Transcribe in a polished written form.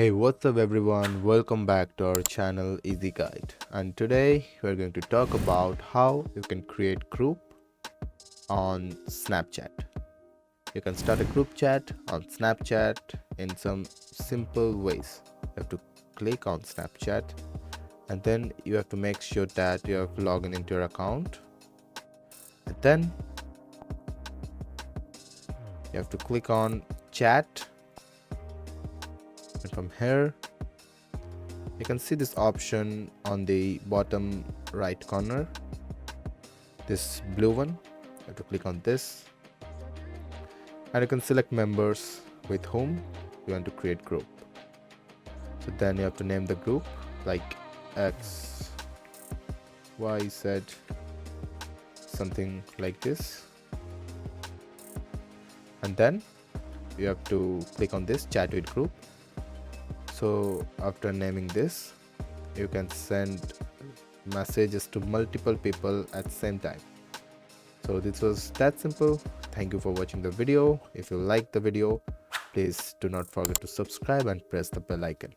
Hey, what's up everyone? Welcome back to our channel Easy Guide. And today we're going to talk about how you can create group on Snapchat. You can start a group chat on Snapchat in some simple ways. You have to click on Snapchat and then you have to make sure that you have logged into your account. And then you have to click on chat, and from here you can see this option on the bottom right corner, this blue one. You have to click on this and you can select members with whom you want to create group. So then you have to name the group like X, Y, Z, something like this. And then you have to click on this chat with group. So after naming this, you can send messages to multiple people at the same time. So this was that simple. Thank you for watching the video. If you liked the video, please do not forget to subscribe and press the bell icon.